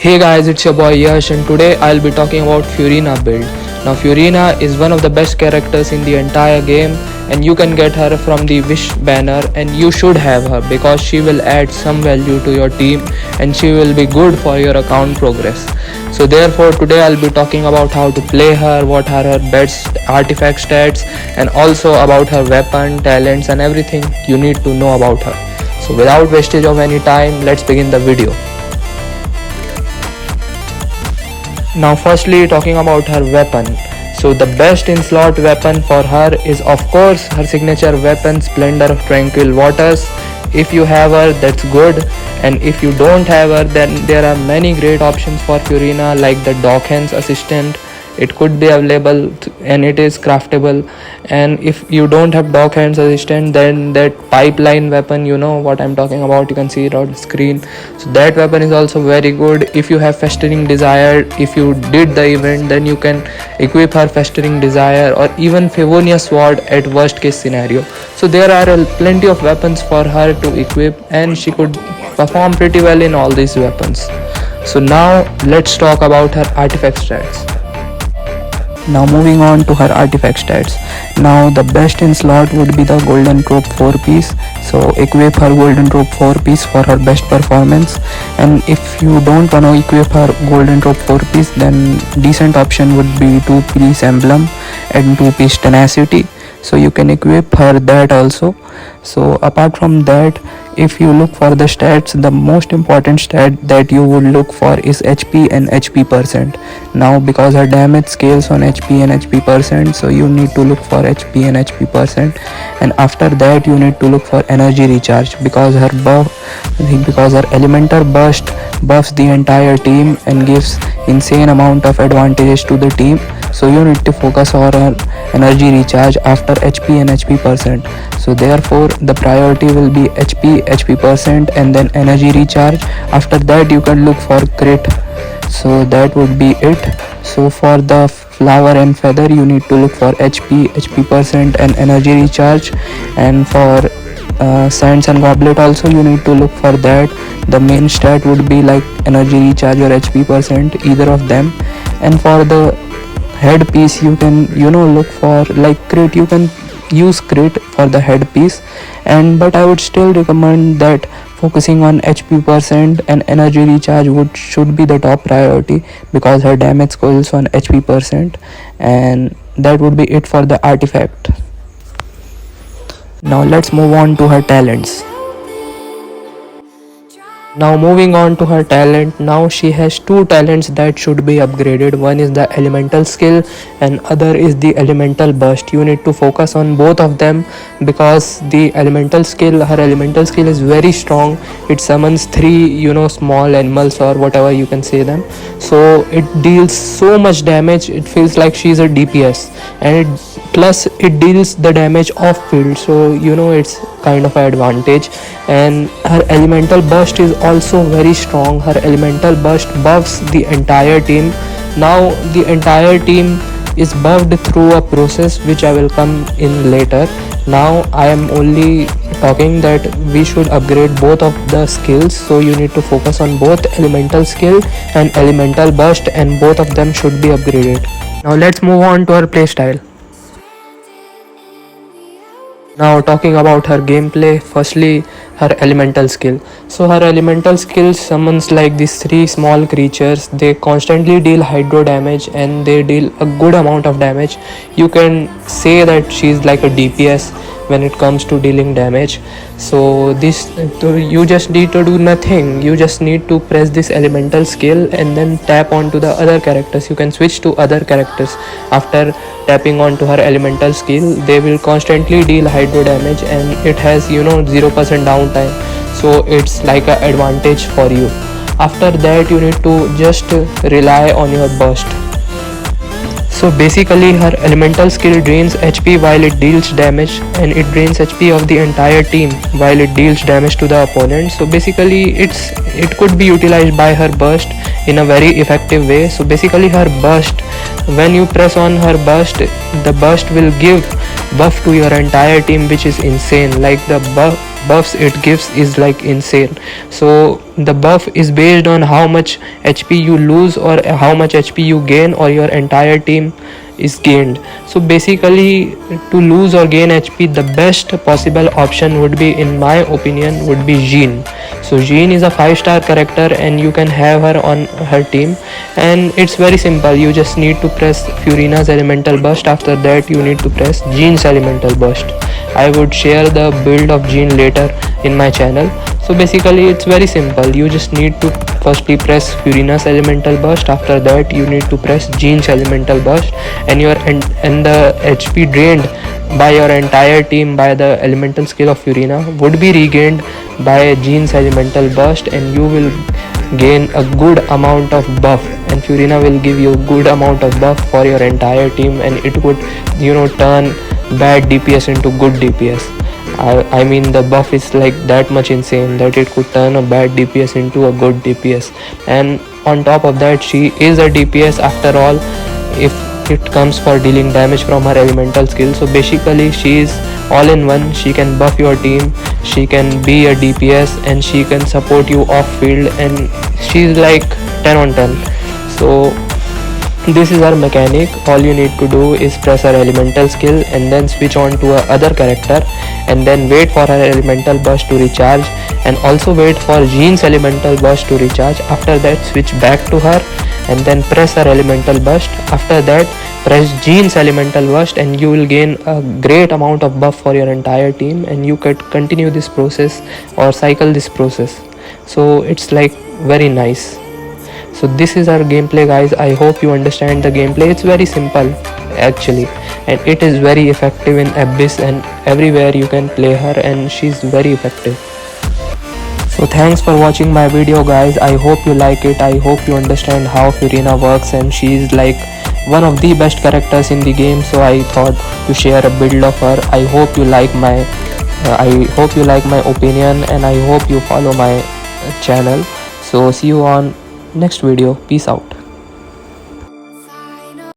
Hey guys, it's your boy Yash and today I'll be talking about FURINA build. Now FURINA is one of the best characters in the entire game and you can get her from the wish banner and you should have her because she will add some value to your team and she will be good for your account progress. So therefore today I'll be talking about how to play her, what are her best artifact stats and also about her weapon, talents and everything you need to know about her. So without wastage of any time, let's begin the video. Now firstly talking about her weapon. So the best in slot weapon for her is of course her signature weapon Splendor of Tranquil Waters. If you have her, that's good, and if you don't have her, then there are many great options for FURINA like the Dockhands assistant. It could be available and it is craftable, and if you don't have Dockhands assistant, then that pipeline weapon, you know what I'm talking about, you can see it on the screen. So that weapon is also very good. If you have Festering Desire, if you did the event, then you can equip her Festering Desire or even Favonius Sword at worst case scenario. So there are plenty of weapons for her to equip and she could perform pretty well in all these weapons. So now let's talk about her artifact stats. Now moving on to her artifact stats. Now the best in slot would be the Golden Rope 4 piece. So equip her Golden Rope 4 piece for her best performance, and if you don't want to equip her Golden Rope 4 piece, then decent option would be 2-piece Emblem and 2-piece Tenacity. So you can equip her that also. So apart from that, if you look for the stats, the most important stat that you would look for is HP and HP percent. Now because her damage scales on HP and HP percent, so you need to look for HP and HP percent, and after that you need to look for energy recharge because her elemental burst buffs the entire team and gives insane amount of advantages to the team. So you need to focus on her energy recharge after HP and HP percent. So therefore the priority will be HP percent and then energy recharge. After that you can look for crit. So that would be it. So for the flower and feather you need to look for HP percent and energy recharge, and for sands and goblet also you need to look for that. The main stat would be like energy recharge or HP percent, either of them. And for the headpiece you can look for like crit. You can use crit for the headpiece, but I would still recommend that focusing on HP percent and energy recharge should be the top priority because her damage scales on HP percent. And that would be it for the artifact. Now let's move on to her talents. Now moving on to her talent. Now she has two talents that should be upgraded. One is the elemental skill and other is the elemental burst. You need to focus on both of them because her elemental skill is very strong. It summons 3 small animals or whatever you can say them. So it deals so much damage, it feels like she's a DPS, and plus it deals the damage off field, so it's kind of an advantage. And her elemental burst is also very strong. Her elemental burst buffs the entire team. Now the entire team is buffed through a process which I will come in later. Now I am only talking that we should upgrade both of the skills, so you need to focus on both elemental skill and elemental burst, and both of them should be upgraded. Now let's move on to her playstyle. Now talking about her gameplay, firstly her elemental skill. So her elemental skill summons like these 3 small creatures. They constantly deal hydro damage and they deal a good amount of damage. You can say that she's like a DPS when it comes to dealing damage. So you just need to do nothing. You just need to press this elemental skill and then tap onto the other characters. You can switch to other characters after tapping onto her elemental skill. They will constantly deal hydro damage and it has 0% downtime, so it's like an advantage for you. After that you need to just rely on your burst. So basically her elemental skill drains HP while it deals damage, and it drains HP of the entire team while it deals damage to the opponent. So basically it could be utilized by her burst in a very effective way. So basically her burst, when you press on her burst, the burst will give buff to your entire team, which is insane. Like the buffs it gives is like insane. So the buff is based on how much HP you lose or how much HP you gain or your entire team is gained. So basically, to lose or gain HP, the best possible option would be, in my opinion, would be Jean. So Jean is a 5-star character and you can have her on her team, and it's very simple. You just need to press Furina's elemental burst. After that you need to press Jean's elemental burst. I would share the build of Jean later in my channel. So basically it's very simple. You just need to firstly press Furina's elemental burst. After that you need to press Jean's elemental burst, and the HP drained by your entire team by the elemental skill of Furina would be regained by Jean's elemental burst, and you will gain a good amount of buff, and Furina will give you a good amount of buff for your entire team, and it would turn bad DPS into good DPS. I mean, the buff is like that much insane that it could turn a bad DPS into a good DPS. And on top of that, she is a DPS after all if it comes for dealing damage from her elemental skill. So basically she is all in one. She can buff your team, she can be a DPS, and she can support you off field, and she's like 10 on 10. So this is her mechanic. All you need to do is press her elemental skill and then switch on to a other character, and then wait for her elemental burst to recharge, and also wait for Jean's elemental burst to recharge. After that switch back to her and then press her elemental burst. After that press Jean's elemental burst, and you will gain a great amount of buff for your entire team, and you could continue this process or cycle this process. So it's like very nice. So this is our gameplay, guys. I hope you understand the gameplay. It's very simple actually, and it is very effective in Abyss, and everywhere you can play her, and she's very effective. So thanks for watching my video, guys. I hope you like it. I hope you understand how Furina works, and she's like one of the best characters in the game. So I thought to share a build of her. I hope you like my opinion, and I hope you follow my channel. So see you on next video. Peace out.